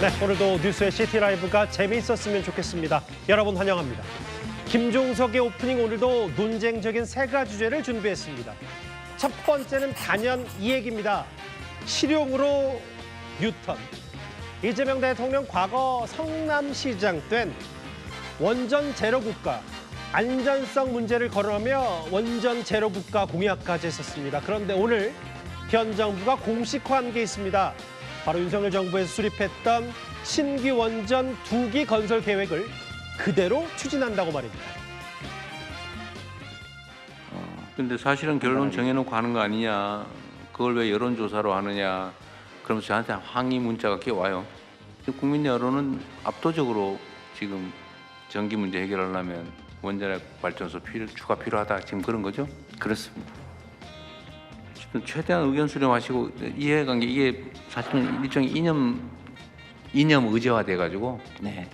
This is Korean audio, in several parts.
네, 오늘도 뉴스의 시티라이브가 재미있었으면 좋겠습니다. 여러분 환영합니다. 김종석의 오프닝 오늘도 논쟁적인 세 가지 주제를 준비했습니다. 첫 번째는 단연 이 얘기입니다. 실용으로 뉴턴. 이재명 대통령 과거 성남시장 땐 원전 제로 국가, 안전성 문제를 거론하며 원전 제로 국가 공약까지 했었습니다. 그런데 오늘 현 정부가 공식화한 게 있습니다. 바로 윤석열 정부에서 수립했던 신규 원전 2기 건설 계획을 그대로 추진한다고 말입니다. 근데 사실은 결론 정해놓고 하는 거 아니냐. 그걸 왜 여론조사로 하느냐. 그러면서 저한테 항의 문자가 꽤 와요. 국민 여론은 압도적으로 지금 전기 문제 해결하려면 원자력 발전소 추가 필요하다. 지금 그런 거죠? 그렇습니다. 지금 최대한 의견 수렴하시고 이해한 게 이게 사실은 일종의 이념 의제화 돼가지고 네.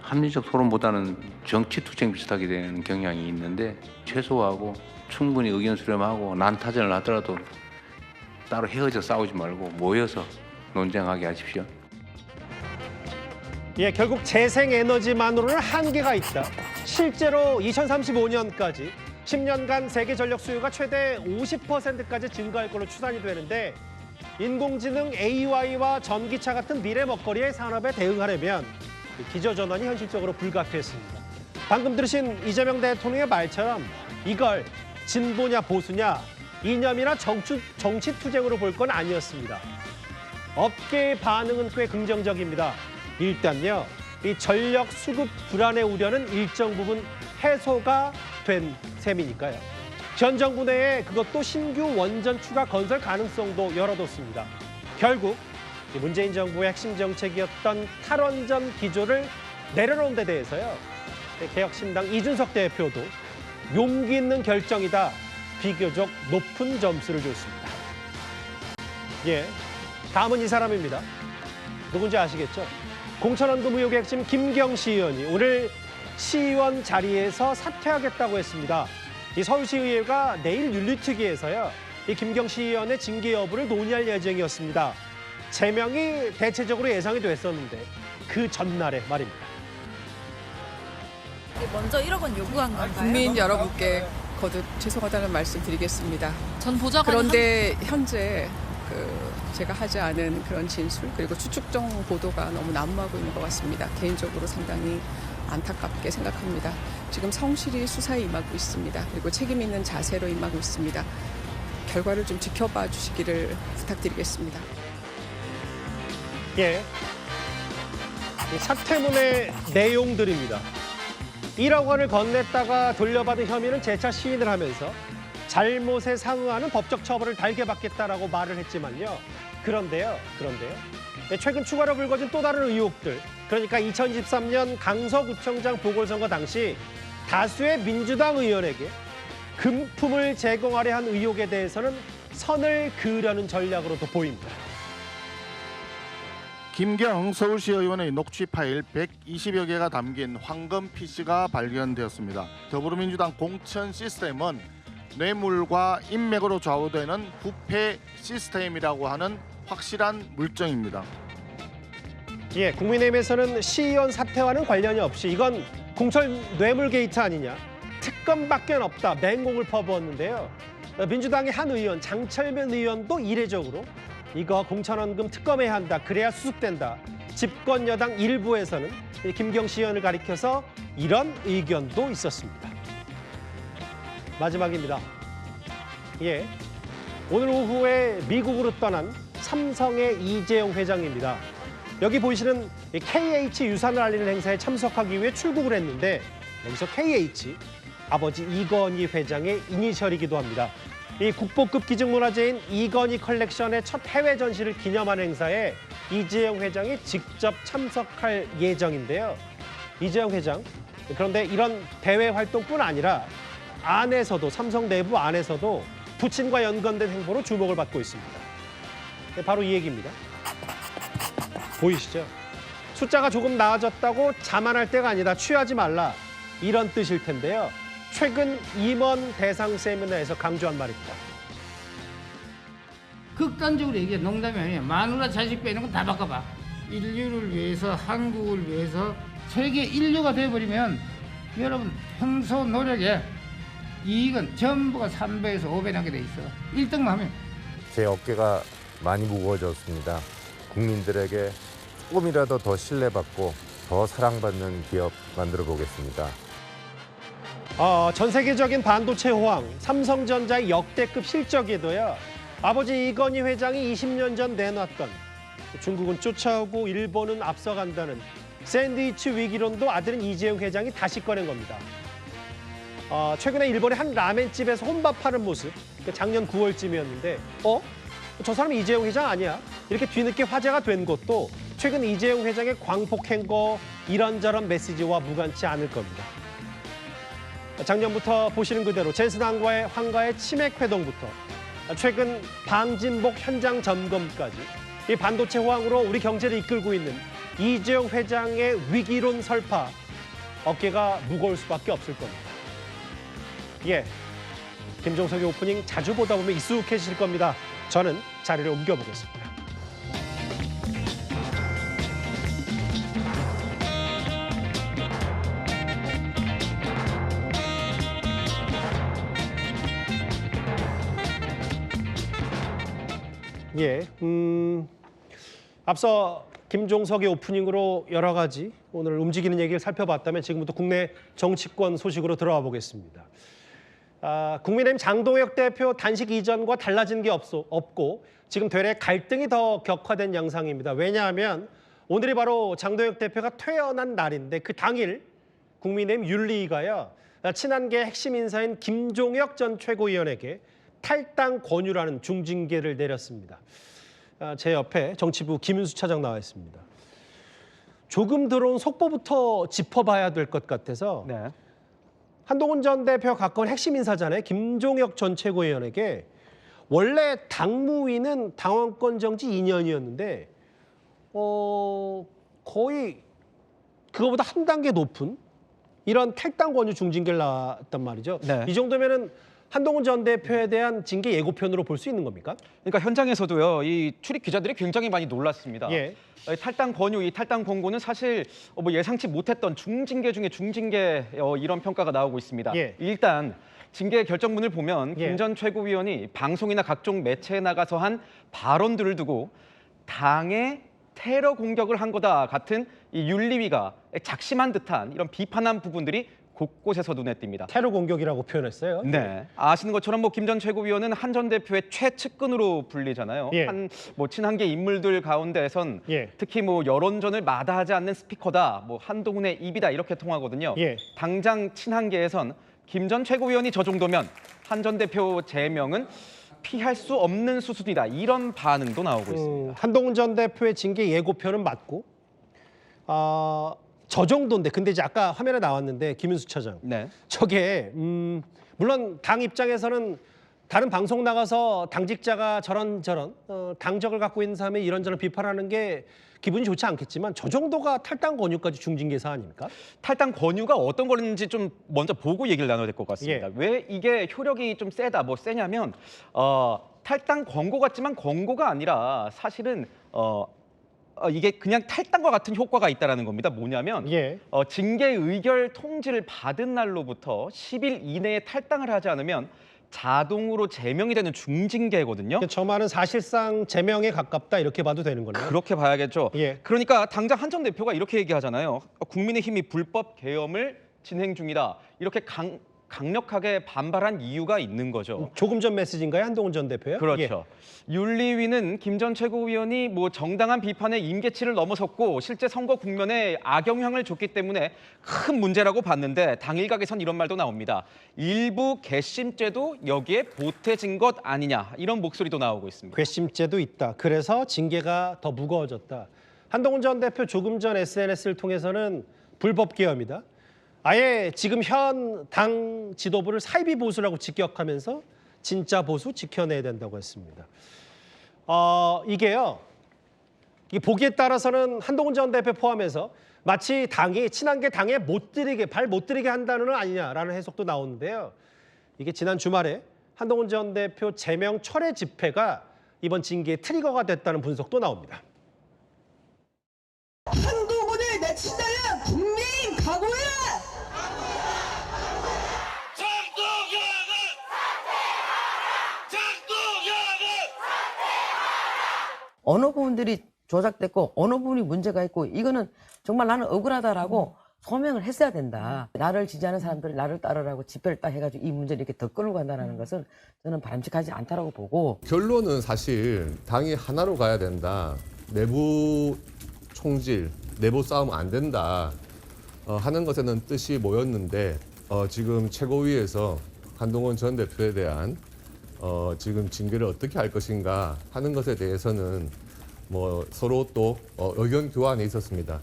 합리적 토론보다는 정치 투쟁 비슷하게 되는 경향이 있는데 최소화하고 충분히 의견 수렴하고 난타전을 하더라도 따로 헤어져 싸우지 말고 모여서 논쟁하게 하십시오. 예, 결국 재생에너지만으로는 한계가 있다. 실제로 2035년까지 10년간 세계 전력 수요가 최대 50%까지 증가할 걸로 추산이 되는데 인공지능 AI와 전기차 같은 미래 먹거리의 산업에 대응하려면 기저전환이 현실적으로 불가피했습니다. 방금 들으신 이재명 대통령의 말처럼 이걸 진보냐 보수냐 이념이나 정치 투쟁으로 볼 건 아니었습니다. 업계의 반응은 꽤 긍정적입니다. 일단요, 이 전력 수급 불안의 우려는 일정 부분 해소가 된 셈이니까요. 전 정부 내에 그것도 신규 원전 추가 건설 가능성도 열어뒀습니다. 결국 문재인 정부의 핵심 정책이었던 탈원전 기조를 내려놓은 데 대해서요. 개혁신당 이준석 대표도 용기 있는 결정이다. 비교적 높은 점수를 줬습니다. 예, 다음은 이 사람입니다. 누군지 아시겠죠? 공천원금 의혹의 핵심 김경시 의원이 오늘 시의원 자리에서 사퇴하겠다고 했습니다. 이 서울시의회가 내일 윤리특위에서요. 이 김경시 의원의 징계 여부를 논의할 예정이었습니다. 제명이 대체적으로 예상이 됐었는데 그 전날에 말입니다. 먼저 1억 원 요구한 건가요? 국민 여러분께 거듭 죄송하다는 말씀 드리겠습니다. 전 보좌관이 그런데 현재 제가 하지 않은 그런 진술 그리고 추측정 보도가 너무 난무하고 있는 것 같습니다. 개인적으로 상당히 안타깝게 생각합니다. 지금 성실히 수사에 임하고 있습니다. 그리고 책임 있는 자세로 임하고 있습니다. 결과를 좀 지켜봐 주시기를 부탁드리겠습니다. 예, 이 사퇴문의 내용들입니다. 1억 원을 건넸다가 돌려받은 혐의는 재차 시인을 하면서 잘못에 상응하는 법적 처벌을 달게 받겠다라고 말을 했지만요. 그런데요. 최근 추가로 불거진 또 다른 의혹들. 그러니까 2023년 강서구청장 보궐선거 당시 다수의 민주당 의원에게 금품을 제공하려 한 의혹에 대해서는 선을 그으려는 전략으로도 보입니다. 김경 서울시 의원의 녹취 파일 120여 개가 담긴 황금 PC가 발견되었습니다. 더불어민주당 공천 시스템은 뇌물과 인맥으로 좌우되는 부패 시스템이라고 하는 확실한 물증입니다. 예, 국민의힘에서는 시의원 사퇴와는 관련이 없이 이건 공천 뇌물 게이트 아니냐, 특검밖에 없다, 맹공을 퍼부었는데요. 민주당의 한 의원, 장철면 의원도 이례적으로 이거 공천원금 특검해야 한다, 그래야 수습된다. 집권 여당 일부에서는 김경시 의원을 가리켜서 이런 의견도 있었습니다. 마지막입니다. 예, 오늘 오후에 미국으로 떠난 삼성의 이재용 회장입니다. 여기 보이시는 KH 유산을 알리는 행사에 참석하기 위해 출국을 했는데 여기서 KH, 아버지 이건희 회장의 이니셜이기도 합니다. 이 국보급 기증문화재인 이건희 컬렉션의 첫 해외 전시를 기념하는 행사에 이재용 회장이 직접 참석할 예정인데요. 이재용 회장, 그런데 이런 대외 활동뿐 아니라 안에서도, 삼성 내부 안에서도 부친과 연관된 행보로 주목을 받고 있습니다. 바로 이 얘기입니다. 보이시죠? 숫자가 조금 나아졌다고 자만할 때가 아니다, 취하지 말라, 이런 뜻일 텐데요. 최근 임원 대상 세미나에서 강조한 말입니다. 극단적으로 얘기해. 농담이 아니에요. 마누라 자식 빼는 건 다 바꿔봐. 인류를 위해서, 한국을 위해서 세계 인류가 돼버리면 여러분 평소 노력에 이익은 전부가 3배에서 5배 나게 돼 있어. 1등만 하면. 제 어깨가 많이 무거워졌습니다. 국민들에게 조금이라도 더 신뢰받고 더 사랑받는 기업 만들어 보겠습니다. 전 세계적인 반도체 호황, 삼성전자의 역대급 실적에도요. 아버지 이건희 회장이 20년 전 내놨던 중국은 쫓아오고 일본은 앞서간다는 샌드위치 위기론도 아들인 이재용 회장이 다시 꺼낸 겁니다. 최근에 일본의 한 라멘집에서 혼밥하는 모습, 작년 9월쯤이었는데 저 사람이 이재용 회장 아니야? 이렇게 뒤늦게 화제가 된 것도 최근 이재용 회장의 광폭 행거 이런저런 메시지와 무관치 않을 겁니다. 작년부터 보시는 그대로 젠슨 황과의 치맥 회동부터 최근 방진복 현장 점검까지 이 반도체 호황으로 우리 경제를 이끌고 있는 이재용 회장의 위기론 설파, 어깨가 무거울 수밖에 없을 겁니다. 예, 김종석의 오프닝 자주 보다 보면 익숙해지실 겁니다. 저는 자리를 옮겨보겠습니다. 예, 앞서 김종석의 오프닝으로 여러 가지 오늘 움직이는 얘기를 살펴봤다면 지금부터 국내 정치권 소식으로 들어와 보겠습니다. 국민의힘 장동혁 대표 단식 이전과 달라진 게 없고 지금 되레 갈등이 더 격화된 양상입니다. 왜냐하면 오늘이 바로 장동혁 대표가 퇴연한 날인데 그 당일 국민의힘 윤리위가요. 친한계 핵심 인사인 김종혁 전 최고위원에게 탈당 권유라는 중징계를 내렸습니다. 제 옆에 정치부 김윤수 차장 나와 있습니다. 조금 들어온 속보부터 짚어봐야 될 것 같아서 네. 한동훈 전 대표 가까운 핵심 인사잖아요. 김종혁 전 최고위원에게 원래 당무위는 당원권 정지 2년이었는데 거의 그거보다 한 단계 높은 이런 탈당 권유 중징계를 나왔단 말이죠. 네. 이 정도면은 한동훈 전 대표에 대한 징계 예고편으로 볼 수 있는 겁니까? 그러니까 현장에서도요, 이 출입 기자들이 굉장히 많이 놀랐습니다. 예. 탈당 권유, 이 탈당 권고는 사실 뭐 예상치 못했던 중징계 중에 중징계 이런 평가가 나오고 있습니다. 예. 일단 징계 결정문을 보면 예. 김 전 최고위원이 방송이나 각종 매체에 나가서 한 발언들을 두고 당의 테러 공격을 한 거다 같은 이 윤리위가 작심한 듯한 이런 비판한 부분들이 곳곳에서 눈에 띕니다. 테러 공격이라고 표현했어요. 네, 아시는 것처럼 뭐 김 전 최고위원은 한 전 대표의 최측근으로 불리잖아요. 예. 한 뭐 친한계 인물들 가운데선 예. 특히 뭐 여론전을 마다하지 않는 스피커다, 뭐 한동훈의 입이다 이렇게 통하거든요. 예. 당장 친한계에선 김 전 최고위원이 저 정도면 한 전 대표 제명은 피할 수 없는 수순이다 이런 반응도 나오고 있습니다. 한동훈 전 대표의 징계 예고편은 맞고 저 정도인데 근데 이제 아까 화면에 나왔는데 김윤수 차장 네. 저게 물론 당 입장에서는 다른 방송 나가서 당직자가 저런저런 당적을 갖고 있는 사람이 이런저런 비판하는 게 기분이 좋지 않겠지만 저 정도가 탈당 권유까지 중징계 사안입니까? 탈당 권유가 어떤 거는지 좀 먼저 보고 얘기를 나눠야 될 것 같습니다. 예. 왜 이게 효력이 좀 세다, 뭐 세냐면 탈당 권고 같지만 권고가 아니라 사실은 이게 그냥 탈당과 같은 효과가 있다는 겁니다. 뭐냐면 예. 징계 의결 통지를 받은 날로부터 10일 이내에 탈당을 하지 않으면 자동으로 제명이 되는 중징계거든요. 저 말은 사실상 제명에 가깝다 이렇게 봐도 되는 거네요. 그렇게 봐야겠죠. 예. 그러니까 당장 한 전 대표가 이렇게 얘기하잖아요. 국민의힘이 불법 계엄을 진행 중이다. 이렇게 강력하게 반발한 이유가 있는 거죠. 조금 전 메시지인가요? 한동훈 전 대표요? 그렇죠. 윤리위는 김 전 최고위원이 뭐 정당한 비판의 임계치를 넘어섰고 실제 선거 국면에 악영향을 줬기 때문에 큰 문제라고 봤는데 당일각에선 이런 말도 나옵니다. 일부 괘씸죄도 여기에 보태진 것 아니냐 이런 목소리도 나오고 있습니다. 괘씸죄도 있다. 그래서 징계가 더 무거워졌다. 한동훈 전 대표 조금 전 SNS를 통해서는 불법 계엄이다. 아예 지금 현 당 지도부를 사이비 보수라고 직격하면서 진짜 보수 지켜내야 된다고 했습니다. 이게 보기에 따라서는 한동훈 전 대표 포함해서 마치 당이 친한계 당에 발 못 들이게 한다는 건 아니냐라는 해석도 나오는데요. 이게 지난 주말에 한동훈 전 대표 제명 철회 집회가 이번 징계의 트리거가 됐다는 분석도 나옵니다. 한국을 내친다는 국민 각오야! 어느 부분들이 조작됐고 어느 부분이 문제가 있고 이거는 정말 나는 억울하다라고 소명을 했어야 된다. 나를 지지하는 사람들이 나를 따르라고 집회를 딱 해가지고 이 문제를 이렇게 더 끌고 간다는 것은 저는 바람직하지 않다라고 보고, 결론은 사실 당이 하나로 가야 된다. 내부 총질, 내부 싸움 안 된다 하는 것에는 뜻이 모였는데 지금 최고위에서 한동훈 전 대표에 대한 지금 징계를 어떻게 할 것인가 하는 것에 대해서는 뭐 서로 또 의견 교환이 있었습니다.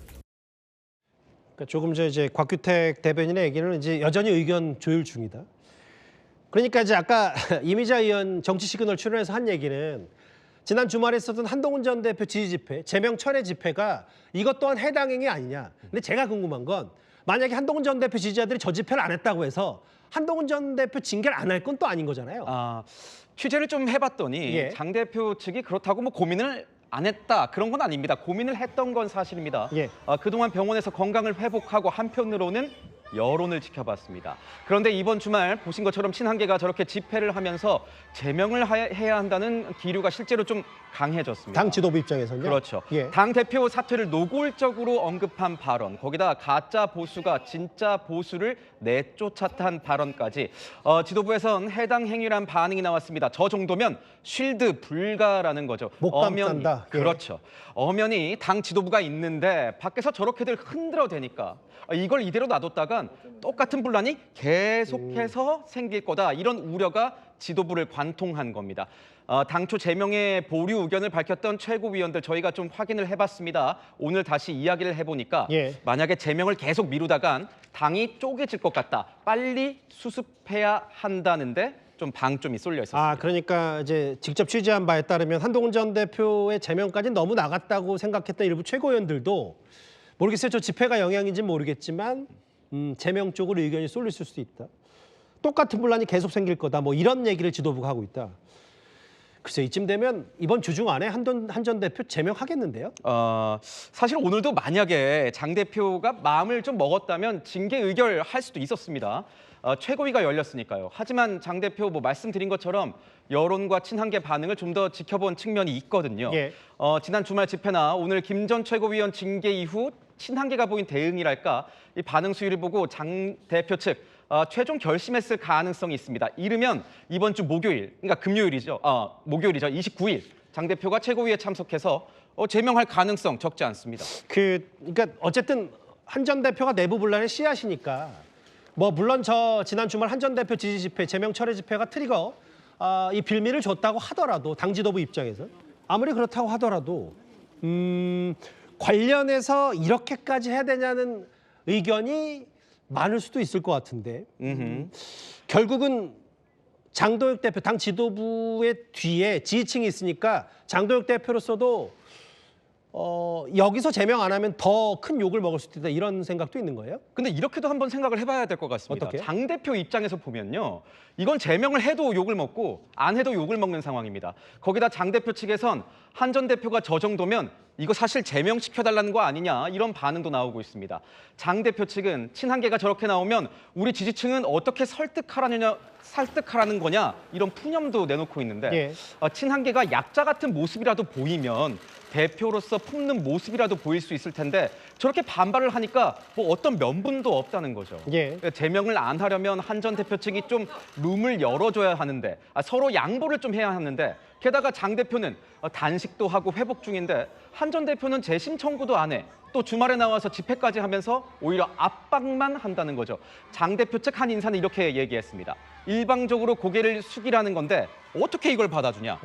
그러니까 조금 전 이제 곽규택 대변인의 얘기는 이제 여전히 의견 조율 중이다. 그러니까 이제 아까 이미자 의원 정치 시그널 출연해서 한 얘기는 지난 주말에 있었던 한동훈 전 대표 지지 집회, 제명 철회 집회가 이것 또한 해당 행위 아니냐. 근데 제가 궁금한 건 만약에 한동훈 전 대표 지지자들이 저 집회를 안 했다고 해서 한동훈 전 대표 징계를 안 할 건 또 아닌 거잖아요. 취재를 좀 해봤더니 예. 장 대표 측이 그렇다고 뭐 고민을 안 했다 그런 건 아닙니다. 고민을 했던 건 사실입니다. 예. 그동안 병원에서 건강을 회복하고 한편으로는 여론을 지켜봤습니다. 그런데 이번 주말 보신 것처럼 친한계가 저렇게 집회를 하면서 제명을 해야 한다는 기류가 실제로 좀 강해졌습니다. 당 지도부 입장에서는요. 그렇죠. 예. 당 대표 사퇴를 노골적으로 언급한 발언, 거기다 가짜 보수가 진짜 보수를 내쫓았다는 발언까지 지도부에선 해당 행위란 반응이 나왔습니다. 저 정도면 쉴드 불가라는 거죠. 못 감싼다. 예. 그렇죠. 엄연히 당 지도부가 있는데 밖에서 저렇게들 흔들어대니까 이걸 이대로 놔뒀다간 똑같은 분란이 계속해서 생길 거다. 이런 우려가 지도부를 관통한 겁니다. 당초 제명의 보류 의견을 밝혔던 최고위원들 저희가 좀 확인을 해봤습니다. 오늘 다시 이야기를 해보니까 예. 만약에 제명을 계속 미루다간 당이 쪼개질 것 같다. 빨리 수습해야 한다는데 좀 방점이 쏠려 있었습니다. 그러니까 이제 직접 취재한 바에 따르면 한동훈 전 대표의 제명까지 너무 나갔다고 생각했던 일부 최고위원들도 모르겠어요. 저 집회가 영향인지는 모르겠지만 제명 쪽으로 의견이 쏠릴 수도 있다. 똑같은 분란이 계속 생길 거다. 뭐 이런 얘기를 지도부가 하고 있다. 글쎄 이쯤 되면 이번 주 중 안에 한 전 대표 제명하겠는데요? 사실 오늘도 만약에 장 대표가 마음을 좀 먹었다면 징계 의결할 수도 있었습니다. 최고위가 열렸으니까요. 하지만 장 대표 뭐 말씀드린 것처럼 여론과 친한계 반응을 좀 더 지켜본 측면이 있거든요. 예. 지난 주말 집회나 오늘 김 전 최고위원 징계 이후 친한계가 보인 대응이랄까 이 반응 수위를 보고 장 대표 측 최종 결심했을 가능성이 있습니다. 이르면 이번 주 목요일, 그러니까 금요일이죠. 목요일이죠. 29일 장 대표가 최고위에 참석해서 제명할 가능성 적지 않습니다. 그러니까 어쨌든 한 전 대표가 내부 분란의 씨앗이니까 뭐 물론 저 지난 주말 한 전 대표 지지 집회, 제명 철회 집회가 트리거 이 빌미를 줬다고 하더라도 당 지도부 입장에서 아무리 그렇다고 하더라도 관련해서 이렇게까지 해야 되냐는 의견이 많을 수도 있을 것 같은데 결국은 장도혁 대표, 당 지도부의 뒤에 지지층이 있으니까 장도혁 대표로서도 여기서 제명 안 하면 더 큰 욕을 먹을 수도 있다 이런 생각도 있는 거예요? 근데 이렇게도 한번 생각을 해봐야 될 것 같습니다. 어떻게? 장 대표 입장에서 보면요. 이건 제명을 해도 욕을 먹고 안 해도 욕을 먹는 상황입니다. 거기다 장 대표 측에선 한 전 대표가 저 정도면 이거 사실 제명시켜달라는 거 아니냐 이런 반응도 나오고 있습니다. 장 대표 측은 친한계가 저렇게 나오면 우리 지지층은 어떻게 설득하라는 거냐 이런 푸념도 내놓고 있는데 예. 친한계가 약자 같은 모습이라도 보이면 대표로서 품는 모습이라도 보일 수 있을 텐데 저렇게 반발을 하니까 뭐 어떤 면분도 없다는 거죠. 예. 제명을 안 하려면 한 전 대표 측이 좀 룸을 열어줘야 하는데 서로 양보를 좀 해야 하는데 게다가 장 대표는 단식도 하고 회복 중인데 한 전 대표는 재심 청구도 안 해. 또 주말에 나와서 집회까지 하면서 오히려 압박만 한다는 거죠. 장 대표 측 한 인사는 이렇게 얘기했습니다. 일방적으로 고개를 숙이라는 건데 어떻게 이걸 받아주냐.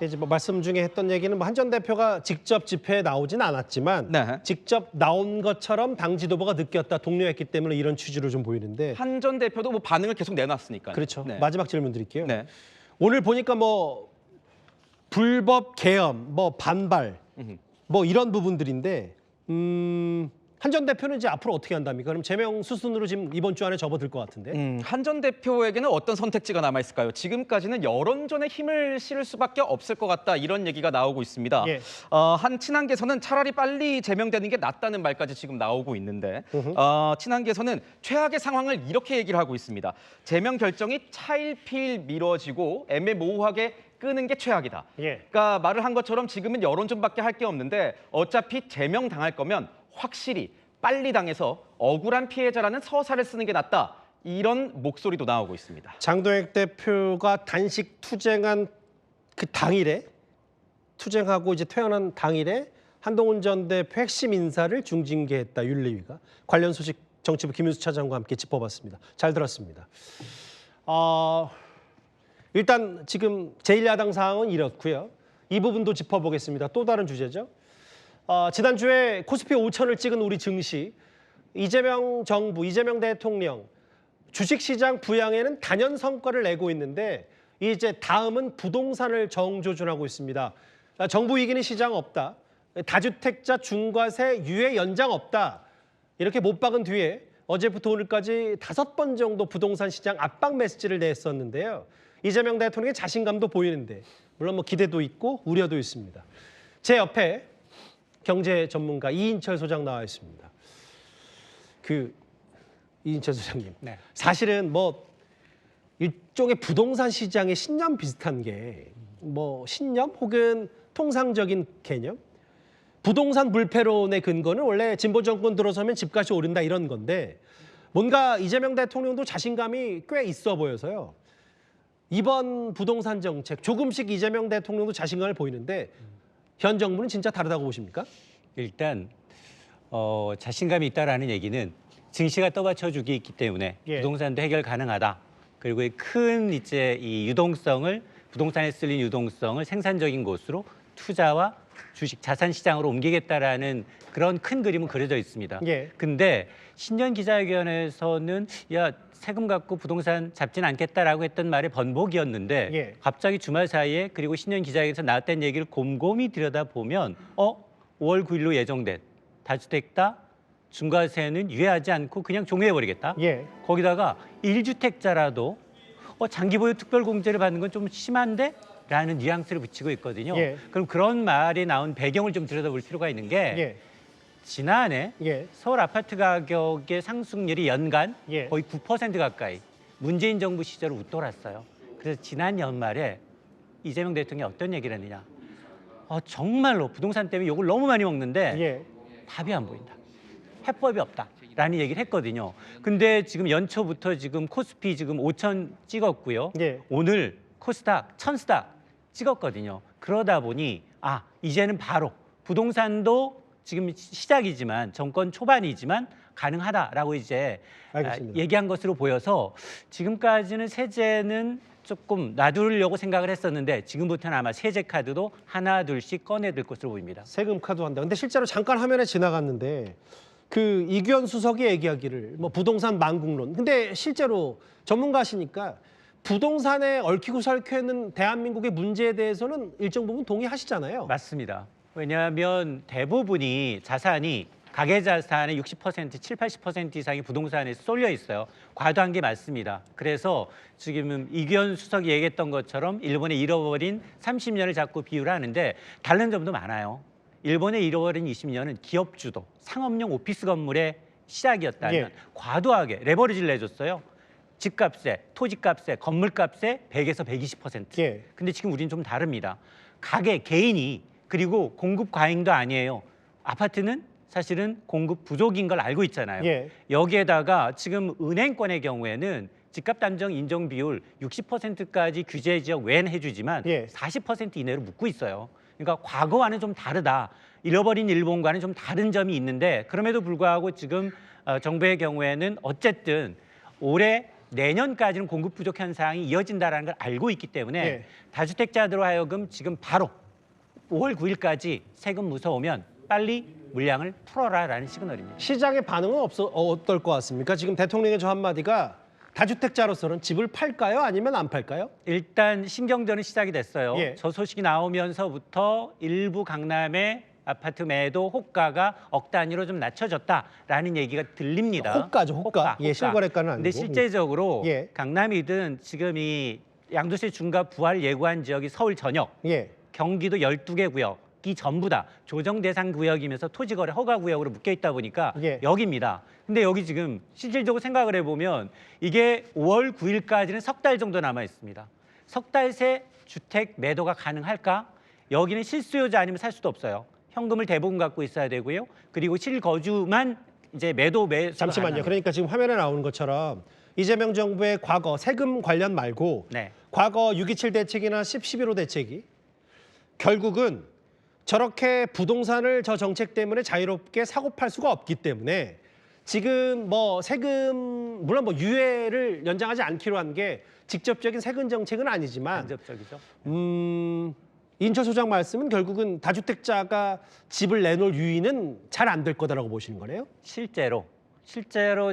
이제 뭐 말씀 중에 했던 얘기는 뭐 한 전 대표가 직접 집회에 나오진 않았지만 네. 직접 나온 것처럼 당 지도부가 느꼈다, 독려했기 때문에 이런 취지로 좀 보이는데 한 전 대표도 뭐 반응을 계속 내놨으니까요. 그렇죠. 네. 마지막 질문 드릴게요. 네. 오늘 보니까 뭐 불법 계엄, 뭐 반발, 뭐 이런 부분들인데 한 전 대표는 이제 앞으로 어떻게 한답니까? 그럼 제명 수순으로 지금 이번 주 안에 접어들 것 같은데. 한 전 대표에게는 어떤 선택지가 남아 있을까요? 지금까지는 여론전에 힘을 실을 수밖에 없을 것 같다 이런 얘기가 나오고 있습니다. 예. 한 친한계에서는 차라리 빨리 제명되는 게 낫다는 말까지 지금 나오고 있는데 친한계에서는 최악의 상황을 이렇게 얘기를 하고 있습니다. 제명 결정이 차일피일 미뤄지고 애매모호하게 끄는 게 최악이다. 예. 그러니까 말을 한 것처럼 지금은 여론전밖에 할 게 없는데 어차피 제명 당할 거면 확실히 빨리 당해서 억울한 피해자라는 서사를 쓰는 게 낫다. 이런 목소리도 나오고 있습니다. 장동혁 대표가 단식 투쟁한 그 당일에 투쟁하고 이제 퇴원한 당일에 한동훈 전 대표 핵심 인사를 중징계했다. 윤리위가. 관련 소식 정치부 김윤수 차장과 함께 짚어봤습니다. 잘 들었습니다. 일단 지금 제1야당 상황은 이렇고요. 이 부분도 짚어보겠습니다. 또 다른 주제죠. 지난주에 코스피 5천을 찍은 우리 증시, 이재명 정부, 이재명 대통령 주식시장 부양에는 단연 성과를 내고 있는데 이제 다음은 부동산을 정조준하고 있습니다. 정부 이기는 시장 없다. 다주택자 중과세 유예 연장 없다. 이렇게 못 박은 뒤에 어제부터 오늘까지 5번 정도 부동산 시장 압박 메시지를 냈었는데요. 이재명 대통령의 자신감도 보이는데 물론 뭐 기대도 있고 우려도 있습니다. 제 옆에 경제 전문가 이인철 소장 나와 있습니다. 이인철 소장님, 네. 사실은 뭐 일종의 부동산 시장의 신념 비슷한 게 뭐 신념 혹은 통상적인 개념? 부동산 불패론의 근거는 원래 진보 정권 들어서면 집값이 오른다 이런 건데 뭔가 이재명 대통령도 자신감이 꽤 있어 보여서요. 이번 부동산 정책 조금씩 이재명 대통령도 자신감을 보이는데 현 정부는 진짜 다르다고 보십니까? 일단 자신감이 있다라는 얘기는 증시가 떠받쳐주기 있기 때문에 예. 부동산도 해결 가능하다. 그리고 큰 이제 이 유동성을 부동산에 쓸린 유동성을 생산적인 곳으로 투자와 주식 자산 시장으로 옮기겠다라는 그런 큰 그림은 그려져 있습니다. 예. 근데 신년 기자회견에서는 야 세금 갖고 부동산 잡지는 않겠다라고 했던 말의 번복이었는데 예. 갑자기 주말 사이에 그리고 신년 기자회견에서 나왔다는 얘기를 곰곰이 들여다보면 5월 9일로 예정된 다주택자 중과세는 유예하지 않고 그냥 종료해버리겠다. 예. 거기다가 1주택자라도 장기 보유 특별공제를 받는 건 좀 심한데? 라는 뉘앙스를 붙이고 있거든요. 예. 그럼 그런 말이 나온 배경을 좀 들여다볼 필요가 있는 게 예. 지난해 예. 서울 아파트 가격의 상승률이 연간 예. 거의 9% 가까이 문재인 정부 시절을 웃돌았어요. 그래서 지난 연말에 이재명 대통령이 어떤 얘기를 했느냐. 정말로 부동산 때문에 욕을 너무 많이 먹는데 예. 답이 안 보인다. 해법이 없다라는 얘기를 했거든요. 근데 지금 연초부터 지금 코스피 지금 5천 찍었고요. 예. 오늘 코스닥 1000스닥 찍었거든요. 그러다 보니 이제는 바로 부동산도 지금 시작이지만 정권 초반이지만 가능하다라고 이제 알겠습니다. 얘기한 것으로 보여서 지금까지는 세제는 조금 놔두려고 생각을 했었는데 지금부터는 아마 세제 카드도 하나 둘씩 꺼내들 것으로 보입니다. 세금 카드 한다. 근데 실제로 잠깐 화면에 지나갔는데 그 이규현 수석이 얘기하기를 뭐 부동산 망국론. 근데 실제로 전문가시니까 부동산에 얽히고 설켜 있는 대한민국의 문제에 대해서는 일정 부분 동의하시잖아요. 맞습니다. 왜냐하면 대부분이 자산이 가계자산의 60%, 70~80% 이상이 부동산에 쏠려 있어요. 과도한 게 맞습니다. 그래서 지금 이규현 수석이 얘기했던 것처럼 일본의 잃어버린 30년을 자꾸 비유를 하는데 다른 점도 많아요. 일본의 잃어버린 20년은 기업 주도, 상업용 오피스 건물의 시작이었다면 예. 과도하게 레버리지를 내줬어요. 집값에, 토지값에, 건물값에 100에서 120%. 예. 근데 지금 우리는 좀 다릅니다. 가게, 개인이 그리고 공급 과잉도 아니에요. 아파트는 사실은 공급 부족인 걸 알고 있잖아요. 예. 여기에다가 지금 은행권의 경우에는 집값 단정 인정 비율 60%까지 규제 지역 외엔 해주지만 예. 40% 이내로 묶고 있어요. 그러니까 과거와는 좀 다르다. 잃어버린 일본과는 좀 다른 점이 있는데 그럼에도 불구하고 지금 정부의 경우에는 어쨌든 올해 내년까지는 공급 부족 현상이 이어진다는 걸 알고 있기 때문에 예. 다주택자들로 하여금 지금 바로 5월 9일까지 세금 무서우면 빨리 물량을 풀어라라는 시그널입니다. 시장의 반응은 어떨 것 같습니까? 지금 대통령의 저 한마디가 다주택자로서는 집을 팔까요? 아니면 안 팔까요? 일단 신경전은 시작이 됐어요. 예. 저 소식이 나오면서부터 일부 강남의 아파트 매도 호가가 억 단위로 좀 낮춰졌다라는 얘기가 들립니다. 호가죠, 호가. 예, 실거래가는 아니고. 근데 실제적으로 예. 강남이든 지금 이 양도세 중과 부활 예고한 지역이 서울 전역, 예. 경기도 12개 구역이 전부 다 조정 대상 구역이면서 토지거래 허가 구역으로 묶여 있다 보니까 예. 여기입니다. 근데 여기 지금 실질적으로 생각을 해보면 이게 5월 9일까지는 석 달 정도 남아 있습니다. 석 달 새 주택 매도가 가능할까? 여기는 실수요자 아니면 살 수도 없어요. 현금을 대부분 갖고 있어야 되고요. 그리고 실거주만 이제 잠시만요. 그러니까 지금 화면에 나오는 것처럼 이재명 정부의 과거 세금 관련 말고 네. 과거 6.27 대책이나 10.11호 대책이 결국은 저렇게 부동산을 저 정책 때문에 자유롭게 사고 팔 수가 없기 때문에 지금 뭐 세금 물론 뭐 유예를 연장하지 않기로 한 게 직접적인 세금 정책은 아니지만 간접적이죠. 이인철 소장 말씀은 결국은 다주택자가 집을 내놓을 유인은 잘 안 될 거다라고 보시는 거네요. 실제로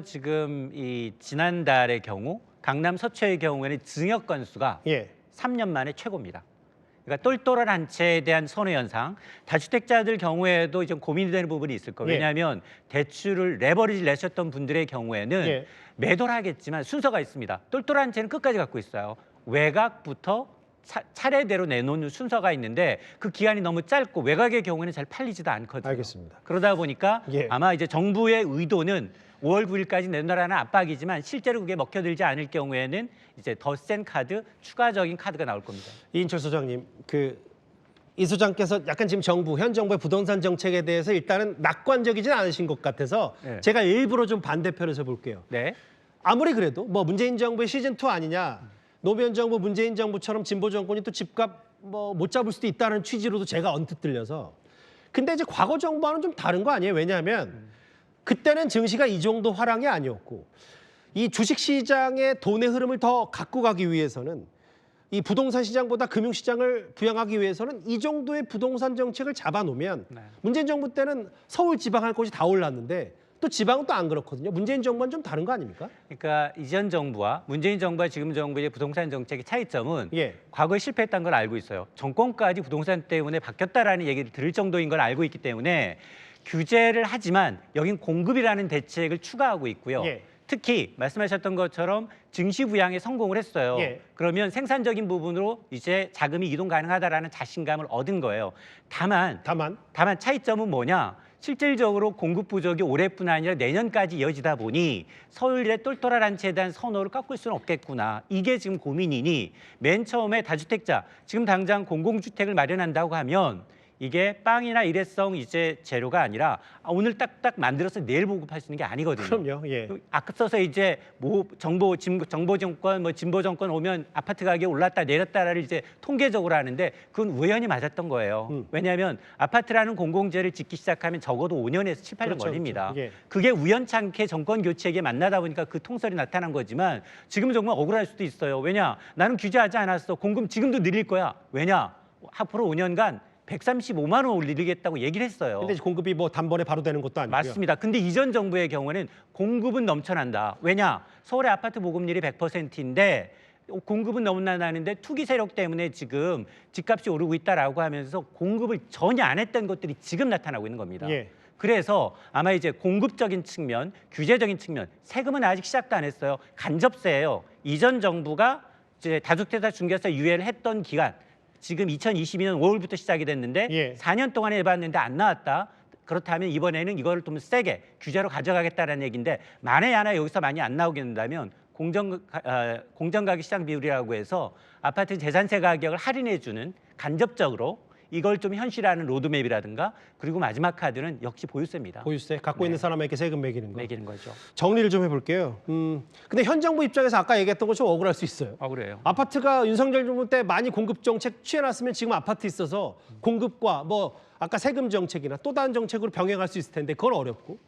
지금 이 지난달의 경우 강남 서초의 경우에는 증여 건수가 예. 3년 만에 최고입니다. 그러니까 똘똘한 한 채에 대한 선호 현상, 다주택자들 경우에도 좀 고민이 되는 부분이 있을 거예요. 예. 왜냐하면 대출을 레버리지 내셨던 분들의 경우에는 예. 매도를 하겠지만 순서가 있습니다. 똘똘한 채는 끝까지 갖고 있어요. 외곽부터 차례대로 내놓는 순서가 있는데 그 기간이 너무 짧고 외곽의 경우에는 잘 팔리지도 않거든요. 알겠습니다. 그러다 보니까 예. 아마 이제 정부의 의도는 5월 9일까지 내놓으라는 압박이지만 실제로 그게 먹혀들지 않을 경우에는 이제 더 센 카드, 추가적인 카드가 나올 겁니다. 이인철 소장님, 이 소장께서 약간 지금 현 정부의 부동산 정책에 대해서 일단은 낙관적이진 않으신 것 같아서 네. 제가 일부러 좀 반대편을 서볼게요. 네. 아무리 그래도 뭐 문재인 정부의 시즌2 아니냐, 노무현 정부, 문재인 정부처럼 진보 정권이 또 집값 뭐 못 잡을 수도 있다는 취지로도 제가 언뜻 들려서. 근데 이제 과거 정부와는 좀 다른 거 아니에요? 왜냐하면 그때는 증시가 이 정도 화랑이 아니었고 이 주식시장의 돈의 흐름을 더 갖고 가기 위해서는 이 부동산 시장보다 금융시장을 부양하기 위해서는 이 정도의 부동산 정책을 잡아놓으면 네. 문재인 정부 때는 서울 지방할 곳이 다 올랐는데 또 지방은 또 안 그렇거든요. 문재인 정부는 좀 다른 거 아닙니까? 그러니까 이전 정부와 문재인 정부와 지금 정부의 부동산 정책의 차이점은 예. 과거에 실패했다는 걸 알고 있어요. 정권까지 부동산 때문에 바뀌었다라는 얘기를 들을 정도인 걸 알고 있기 때문에 규제를 하지만 여긴 공급이라는 대책을 추가하고 있고요. 예. 특히 말씀하셨던 것처럼 증시 부양에 성공을 했어요. 예. 그러면 생산적인 부분으로 이제 자금이 이동 가능하다라는 자신감을 얻은 거예요. 다만 차이점은 뭐냐? 실질적으로 공급 부족이 올해뿐 아니라 내년까지 이어지다 보니 서울의 똘똘한 한 채에 대한 선호를 꺾을 수는 없겠구나. 이게 지금 고민이니 맨 처음에 다주택자, 지금 당장 공공주택을 마련한다고 하면 이게 빵이나 일회성 이제 재료가 아니라 오늘 딱딱 만들어서 내일 보급할 수 있는 게 아니거든요. 그럼요. 예. 앞서서 이제 뭐 정보 정권, 뭐 진보 정권 오면 아파트 가격이 올랐다 내렸다를 이제 통계적으로 하는데 그건 우연히 맞았던 거예요. 왜냐하면 아파트라는 공공재를 짓기 시작하면 적어도 5년에서 7, 8년 그렇죠, 걸립니다. 그렇죠. 예. 그게 우연찮게 정권 교체에 만나다 보니까 그 통설이 나타난 거지만 지금 정말 억울할 수도 있어요. 왜냐? 나는 규제하지 않았어. 공급 지금도 늘릴 거야. 왜냐? 앞으로 5년간 135만 원 올리겠다고 얘기를 했어요. 근데 공급이 뭐 단번에 바로 되는 것도 아니고요. 맞습니다. 근데 이전 정부의 경우에는 공급은 넘쳐난다. 왜냐? 서울의 아파트 보급률이 100%인데 공급은 너무나 나는데 투기 세력 때문에 지금 집값이 오르고 있다라고 하면서 공급을 전혀 안 했던 것들이 지금 나타나고 있는 겁니다. 예. 그래서 아마 이제 공급적인 측면, 규제적인 측면, 세금은 아직 시작도 안 했어요. 간접세예요. 이전 정부가 이제 다주택자 중개사 유예를 했던 기간, 지금 2022년 5월부터 시작이 됐는데 예. 4년 동안에 해봤는데 안 나왔다. 그렇다면 이번에는 이거를 좀 세게 규제로 가져가겠다는 얘기인데 만에 하나 여기서 많이 안 나오게 된다면 공정가격 시장 비율이라고 해서 아파트 재산세 가격을 할인해주는 간접적으로 이걸 좀 현실화하는 로드맵이라든가 그리고 마지막 카드는 역시 보유세입니다. 보유세 갖고 있는 사람에게 세금 매기는 거. 매기는 거죠. 정리를 좀 해볼게요. 근데 현 정부 입장에서 아까 얘기했던 거 좀 억울할 수 있어요. 억울해요. 아파트가 윤석열 정부 때 많이 공급 정책 취해놨으면 지금 아파트 있어서 공급과 뭐 아까 세금 정책이나 또 다른 정책으로 병행할 수 있을 텐데 그건 어렵고.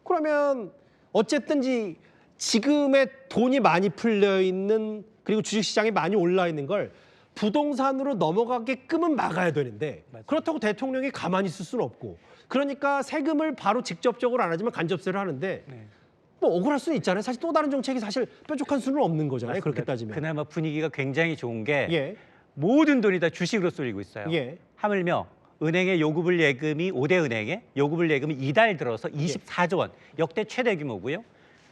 그러면 어쨌든지 지금의 돈이 많이 풀려 있는 그리고 주식시장이 많이 올라 있는 걸 부동산으로 넘어가게끔은 막아야 되는데 그렇다고 대통령이 가만히 있을 수는 없고 그러니까 세금을 바로 직접적으로 안 하지만 간접세를 하는데 뭐 억울할 수는 있잖아요. 사실 또 다른 정책이 사실 뾰족한 수는 없는 거잖아요. 맞습니다. 그렇게 따지면. 그나마 분위기가 굉장히 좋은 게 예. 모든 돈이 다 주식으로 쏠리고 있어요. 예. 하물며 은행의 요구불 예금이 5대 은행에 요구불 예금이 이달 들어서 24조 원, 역대 최대 규모고요.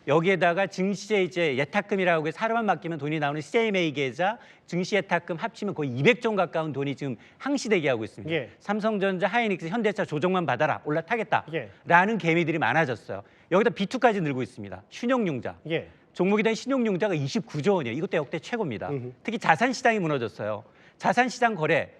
여기에다가 증시에 이제 예탁금이라고 해서 하루만 맡기면 돈이 나오는 CMA 계좌, 증시 예탁금 합치면 거의 200조 원 가까운 돈이 지금 항시대기하고 있습니다. 예. 삼성전자, 하이닉스, 현대차 조정만 받아라, 올라타겠다라는 예. 개미들이 많아졌어요. 여기다 B2까지 늘고 있습니다. 신용융자. 예. 종목에 대한 신용융자가 29조 원이에요. 이것도 역대 최고입니다. 특히 자산시장이 무너졌어요. 자산시장 거래,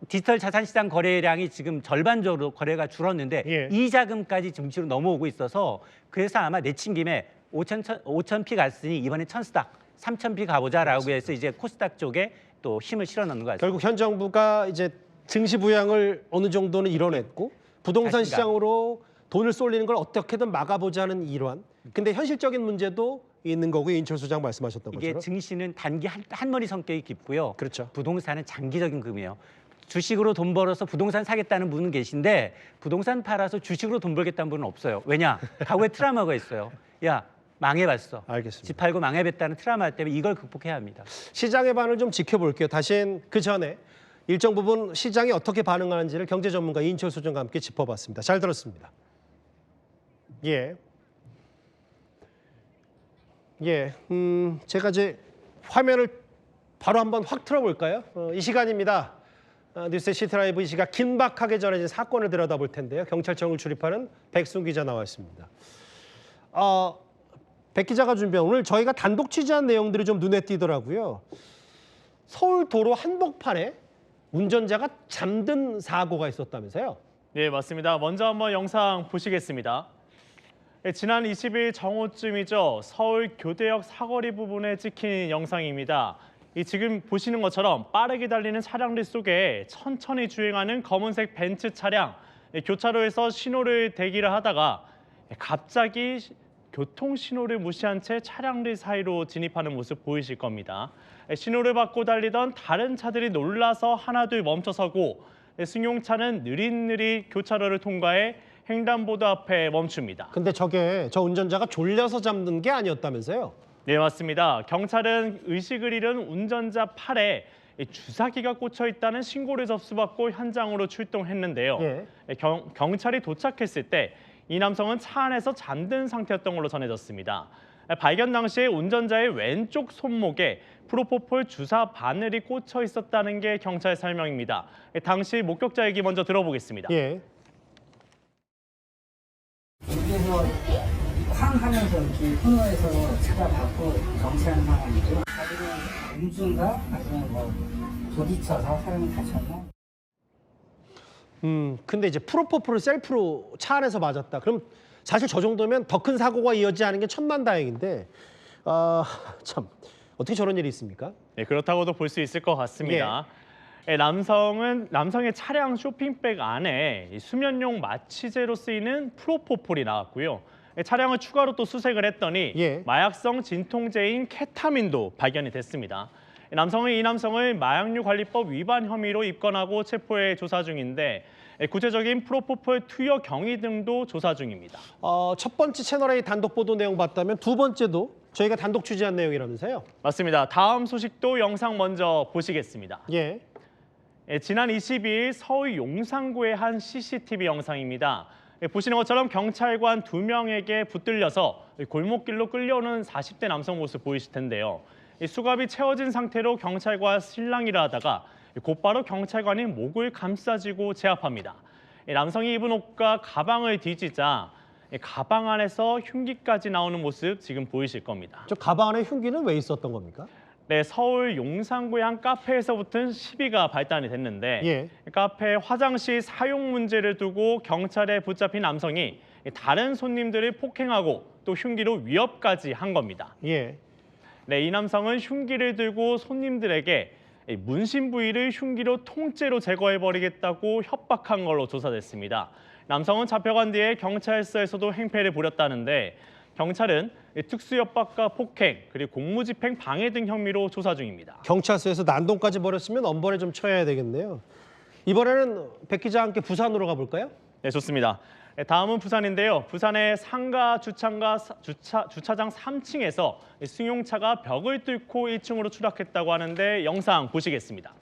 디지털 자산시장 거래량이 지금 절반적으로 거래가 줄었는데 예. 이자금까지 증시로 넘어오고 있어서 그래서 아마 내친 김에 5,000피 갔으니 이번에 1,000스닥, 3,000피 가보자라고 해서 이제 코스닥 쪽에 또 힘을 실어 넣는 것 같습니다. 결국 현 정부가 이제 증시 부양을 어느 정도는 이뤄냈고 부동산 자신감. 시장으로 돈을 쏠리는 걸 어떻게든 막아보자는 일환. 근데 현실적인 문제도 있는 거고 이인철 소장 말씀하셨던 이게 것처럼. 증시는 단기 한머리 성격이 깊고요. 그렇죠. 부동산은 장기적인 금이에요. 주식으로 돈 벌어서 부동산 사겠다는 분은 계신데 부동산 팔아서 주식으로 돈 벌겠다는 분은 없어요. 왜냐? 과거에 트라우마가 있어요. 야, 망해봤어. 알겠습니다. 집 팔고 망해봤다는 트라우마 때문에 이걸 극복해야 합니다. 시장의 반응을 좀 지켜볼게요. 다시 그 전에 일정 부분 시장이 어떻게 반응하는지를 경제 전문가 이인철 소장과 함께 짚어봤습니다. 잘 들었습니다. 예. 예, 제가 이제 화면을 바로 한번 확 틀어볼까요? 이 시간입니다. 뉴스의 시트라이브 이 시각 긴박하게 전해진 사건을 들여다볼 텐데요. 경찰청을 출입하는 백승 기자 나와 있습니다. 백 기자가 준비한 오늘 저희가 단독 취재한 내용들이 좀 눈에 띄더라고요. 서울 도로 한복판에 운전자가 잠든 사고가 있었다면서요? 네, 맞습니다. 먼저 한번 영상 보시겠습니다. 지난 20일 정오쯤이죠. 서울 교대역 사거리 부분에 찍힌 영상입니다. 지금 보시는 것처럼 빠르게 달리는 차량들 속에 천천히 주행하는 검은색 벤츠 차량, 교차로에서 신호를 대기를 하다가 갑자기 교통 신호를 무시한 채 차량들 사이로 진입하는 모습 보이실 겁니다. 신호를 받고 달리던 다른 차들이 놀라서 하나둘 멈춰서고 승용차는 느릿느릿 교차로를 통과해 횡단보도 앞에 멈춥니다. 근데 저 운전자가 졸려서 잠든 게 아니었다면서요? 네, 맞습니다. 경찰은 의식을 잃은 운전자 팔에 주사기가 꽂혀 있다는 신고를 접수받고 현장으로 출동했는데요. 예. 경찰이 도착했을 때 이 남성은 차 안에서 잠든 상태였던 걸로 전해졌습니다. 발견 당시에 운전자의 왼쪽 손목에 프로포폴 주사 바늘이 꽂혀 있었다는 게 경찰 설명입니다. 당시 목격자 얘기 먼저 들어보겠습니다. 예. 여기서 쾅 하면서 이렇게 코너에서 찾아받고 정치하는 상황이죠. 사실은 음주인가 아니면 뭐 부딪혀서 사람이 다쳤나? 근데 이제 프로포폴을 셀프로 차 안에서 맞았다. 그럼 사실 저 정도면 더 큰 사고가 이어지지 않은 게 천만다행인데 참 어떻게 저런 일이 있습니까? 네, 그렇다고도 볼 수 있을 것 같습니다. 남성의 차량 쇼핑백 안에 수면용 마취제로 쓰이는 프로포폴이 나왔고요. 차량을 추가로 또 수색을 했더니 마약성 진통제인 케타민도 발견이 됐습니다. 이 남성을 마약류 관리법 위반 혐의로 입건하고 체포해 조사 중인데 구체적인 프로포폴 투여 경위 등도 조사 중입니다. 첫 번째 채널A 단독 보도 내용 봤다면 두 번째도 저희가 단독 취재한 내용이라면서요? 맞습니다. 다음 소식도 영상 먼저 보시겠습니다. 예. 지난 22일 서울 용산구의 한 CCTV 영상입니다. 보시는 것처럼 경찰관 2명에게 붙들려서 골목길로 끌려오는 40대 남성 모습 보이실 텐데요. 수갑이 채워진 상태로 경찰과 실랑이를 하다가 곧바로 경찰관이 목을 감싸쥐고 제압합니다. 남성이 입은 옷과 가방을 뒤지자 가방 안에서 흉기까지 나오는 모습 지금 보이실 겁니다. 저 가방 안에 흉기는 왜 있었던 겁니까? 네, 서울 용산구의 한 카페에서부터 시비가 발단이 됐는데 카페 화장실 사용 문제를 두고 경찰에 붙잡힌 남성이 다른 손님들을 폭행하고 또 흉기로 위협까지 한 겁니다. 네, 이 남성은 흉기를 들고 손님들에게 문신 부위를 흉기로 통째로 제거해버리겠다고 협박한 걸로 조사됐습니다. 남성은 잡혀간 뒤에 경찰서에서도 행패를 부렸다는데 경찰은 특수협박과 폭행, 그리고 공무집행 방해 등 혐의로 조사 중입니다. 경찰서에서 난동까지 벌였으면 엄벌에 좀 쳐야 되겠네요. 이번에는 백 기자와 함께 부산으로 가볼까요? 네, 좋습니다. 다음은 부산인데요. 부산의 상가 주차장 3층에서 승용차가 벽을 뚫고 1층으로 추락했다고 하는데 영상 보시겠습니다.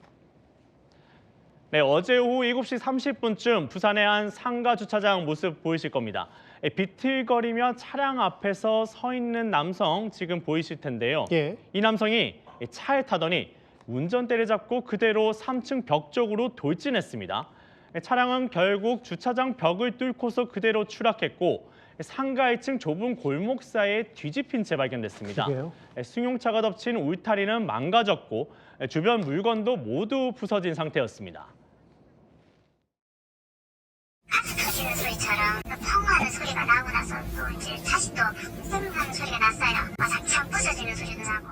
네, 어제 오후 7시 30분쯤 부산의 한 상가 주차장 모습 보이실 겁니다. 비틀거리며 차량 앞에서 서 있는 남성 지금 보이실 텐데요. 예. 이 남성이 차에 타더니 운전대를 잡고 그대로 3층 벽 쪽으로 돌진했습니다. 차량은 결국 주차장 벽을 뚫고서 그대로 추락했고 상가 1층 좁은 골목 사이에 뒤집힌 채 발견됐습니다. 그게요? 승용차가 덮친 울타리는 망가졌고 주변 물건도 모두 부서진 상태였습니다. 터지는 소리처럼 펑 하는 소리가 나고 나서 또 이제 다시 또 쌩 하는 소리가 났어요. 와장창 부서지는 소리도 나고.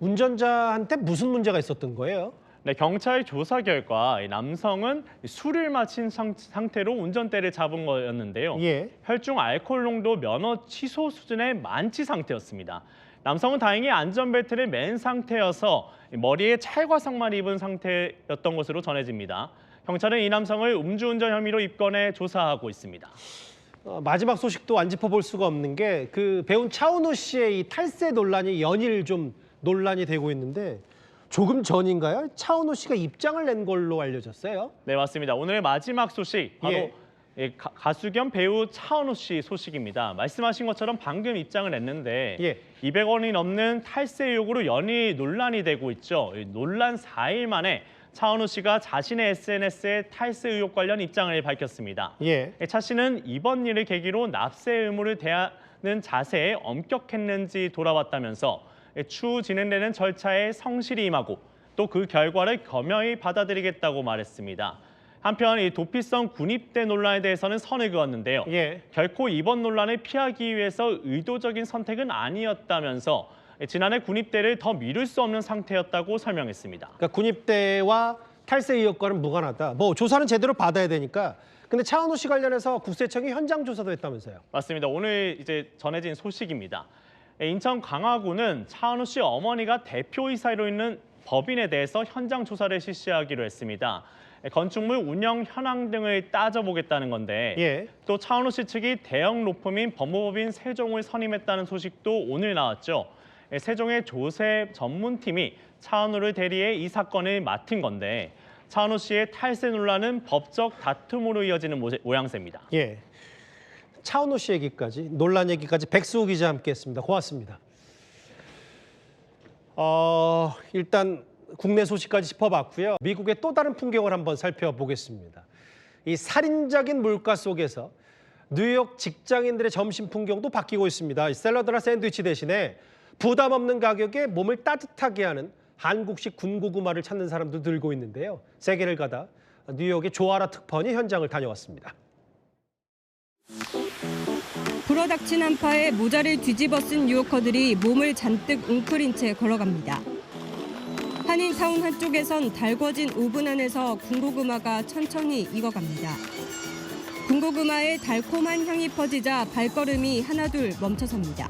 운전자한테 무슨 문제가 있었던 거예요? 네, 경찰 조사 결과 이 남성은 술을 마신 상태로 운전대를 잡은 거였는데요. 예. 혈중 알코올 농도 면허 취소 수준의 만취 상태였습니다. 남성은 다행히 안전벨트를 맨 상태여서 머리에 찰과상만 입은 상태였던 것으로 전해집니다. 경찰은 이 남성을 음주운전 혐의로 입건해 조사하고 있습니다. 마지막 소식도 안 짚어볼 수가 없는 게 그 배우 차은우 씨의 이 탈세 논란이 연일 좀 논란이 되고 있는데 조금 전인가요? 차은우 씨가 입장을 낸 걸로 알려졌어요. 네, 맞습니다. 오늘 마지막 소식 바로 가수 겸 배우 차은우 씨 소식입니다. 말씀하신 것처럼 방금 입장을 냈는데 200원이 넘는 탈세 의혹으로 연일 논란이 되고 있죠. 논란 4일 만에 차은우 씨가 자신의 SNS에 탈세 의혹 관련 입장을 밝혔습니다. 차 씨는 이번 일을 계기로 납세 의무를 대하는 자세에 엄격했는지 돌아왔다면서 추후 진행되는 절차에 성실히 임하고 또 그 결과를 겸허히 받아들이겠다고 말했습니다. 한편 이 도피성 군입대 논란에 대해서는 선을 그었는데요. 결코 이번 논란을 피하기 위해서 의도적인 선택은 아니었다면서 지난해 군입대를 더 미룰 수 없는 상태였다고 설명했습니다. 그러니까 군입대와 탈세 의혹과는 무관하다. 뭐 조사는 제대로 받아야 되니까. 근데 차은우 씨 관련해서 국세청이 현장 조사도 했다면서요? 맞습니다. 오늘 이제 전해진 소식입니다. 인천 강화구는 차은우 씨 어머니가 대표이사로 있는 법인에 대해서 현장 조사를 실시하기로 했습니다. 건축물 운영 현황 등을 따져보겠다는 건데 또 차은우 씨 측이 대형 로펌인 법무법인 세종을 선임했다는 소식도 오늘 나왔죠. 세종의 조세 전문팀이 차은우를 대리해 이 사건을 맡은 건데 차은우 씨의 탈세 논란은 법적 다툼으로 이어지는 모양새입니다. 차은우 씨 얘기까지, 논란 얘기까지 백수호 기자 함께했습니다. 고맙습니다. 일단 국내 소식까지 짚어봤고요. 미국의 또 다른 풍경을 한번 살펴보겠습니다. 이 살인적인 물가 속에서 뉴욕 직장인들의 점심 풍경도 바뀌고 있습니다. 샐러드나 샌드위치 대신에 부담 없는 가격에 몸을 따뜻하게 하는 한국식 군고구마를 찾는 사람도 늘고 있는데요. 세계를 가다 뉴욕의 조아라 특파원이 현장을 다녀왔습니다. 불어닥친 한파에 모자를 뒤집어 쓴 뉴요커들이 몸을 잔뜩 웅크린 채 걸어갑니다. 한인타운 한쪽에선 달궈진 오븐 안에서 군고구마가 천천히 익어갑니다. 군고구마의 달콤한 향이 퍼지자 발걸음이 하나둘 멈춰섭니다.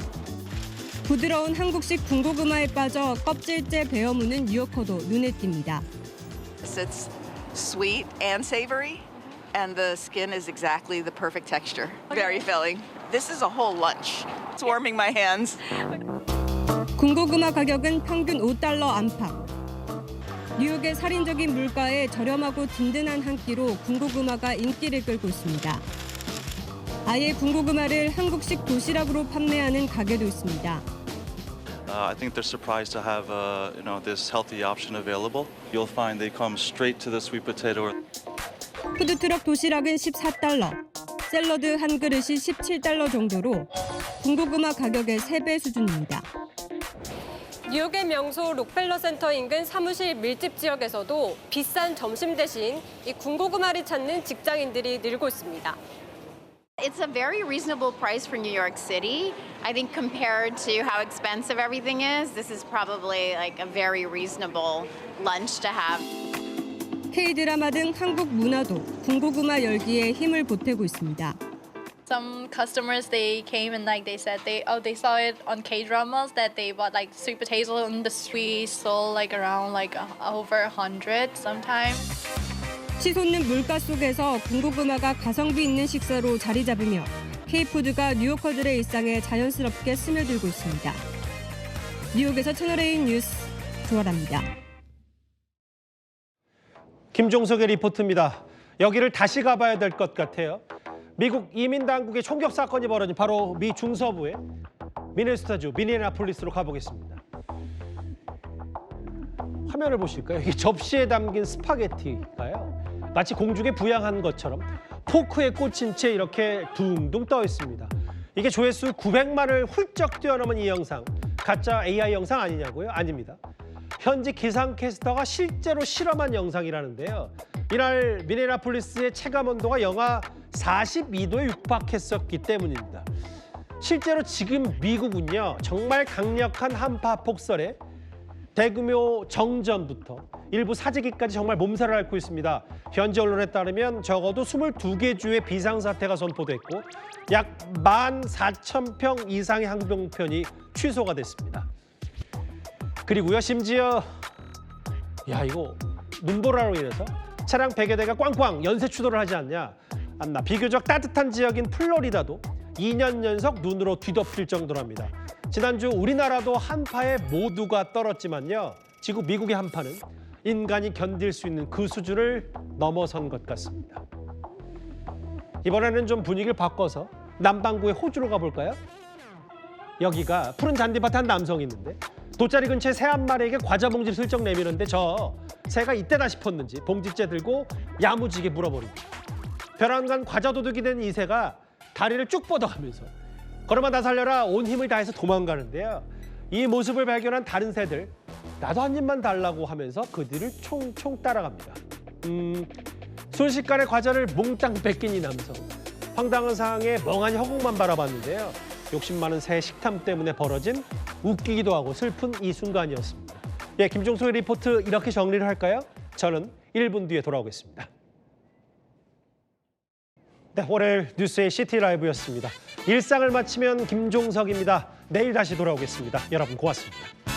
부드러운 한국식 군고구마에 빠져 껍질째 베어 무는 뉴요커도 눈에 띕니다. It's sweet and savory, and the skin is exactly the perfect texture. Very filling. This is a whole lunch. It's warming my hands. 군고구마 가격은 평균 $5 안팎. 뉴욕의 살인적인 물가에 저렴하고 든든한 한 끼로 군고구마가 인기를 끌고 있습니다. 아예 군고구마를 한국식 도시락으로 판매하는 가게도 있습니다. I think they're surprised to have this healthy option available. You'll find they come straight to the sweet potato. 푸드트럭 도시락은 $14, 샐러드 한 그릇이 $17 정도로 군고구마 가격의 3배 수준입니다. 뉴욕의 명소 록펠러 센터 인근 사무실 밀집 지역에서도 비싼 점심 대신 이 군고구마를 찾는 직장인들이 늘고 있습니다. It's a very reasonable price for New York City. I think compared to how expensive everything is, this is probably like a very reasonable lunch to have. K-드라마 등 한국 문화도 군고구마 열기에 힘을 보태고 있습니다. Some customers they came and like they said they saw it on K-dramas that they bought like sweet potato and the sweet sold like around like over 100 sometimes. 치솟는 물가 속에서 군고구마가 가성비 있는 식사로 자리 잡으며 K-푸드가 뉴요커들의 일상에 자연스럽게 스며들고 있습니다. 뉴욕에서 채널A 뉴스 조아라입니다. 김종석의 리포트입니다. 여기를 다시 가봐야 될 것 같아요. 미국 이민당국의 총격 사건이 벌어진 바로 미 중서부의 미네소타주 미니애나폴리스로 가보겠습니다. 화면을 보실까요? 이게 접시에 담긴 스파게티가요. 마치 공중에 부양한 것처럼 포크에 꽂힌 채 이렇게 둥둥 떠 있습니다. 이게 조회수 900만을 훌쩍 뛰어넘은 이 영상, 가짜 AI 영상 아니냐고요? 아닙니다. 현지 기상캐스터가 실제로 실험한 영상이라는데요. 이날 미네아폴리스의 체감 온도가 영하 42도에 육박했었기 때문입니다. 실제로 지금 미국은요, 정말 강력한 한파 폭설에 대규모 정전부터 일부 사재기까지 정말 몸살을 앓고 있습니다. 현지 언론에 따르면 적어도 22개 주의 비상사태가 선포됐고 약 14,000평 이상의 항공편이 취소가 됐습니다. 그리고요, 심지어 이거 눈보라로 인해서 차량 100여 대가 꽝꽝 연쇄 추돌을 하지 않나. 비교적 따뜻한 지역인 플로리다도 2년 연속 눈으로 뒤덮일 정도랍니다. 지난주 우리나라도 한파에 모두가 떨었지만요. 지금 미국의 한파는 인간이 견딜 수 있는 그 수준을 넘어선 것 같습니다. 이번에는 좀 분위기를 바꿔서 남반구의 호주로 가볼까요? 여기가 푸른 잔디밭에 한 남성이 있는데 돗자리 근처에 새 한 마리에게 과자 봉지를 슬쩍 내미는데 저 새가 이때다 싶었는지 봉지째 들고 야무지게 물어버립니다. 벼랑간 과자 도둑이 된 이 새가 다리를 쭉 뻗어가면서 걸음아 나 살려라 온 힘을 다해서 도망가는데요. 이 모습을 발견한 다른 새들 나도 한 입만 달라고 하면서 그 뒤를 총총 따라갑니다. 순식간에 과자를 몽땅 뺏긴 이 남성. 황당한 상황에 멍하니 허공만 바라봤는데요. 욕심 많은 새 식탐 때문에 벌어진 웃기기도 하고 슬픈 이 순간이었습니다. 김종석의 리포트 이렇게 정리를 할까요? 저는 1분 뒤에 돌아오겠습니다. 월요일 뉴스의 시티라이브였습니다. 일상을 마치면 김종석입니다. 내일 다시 돌아오겠습니다. 여러분 고맙습니다.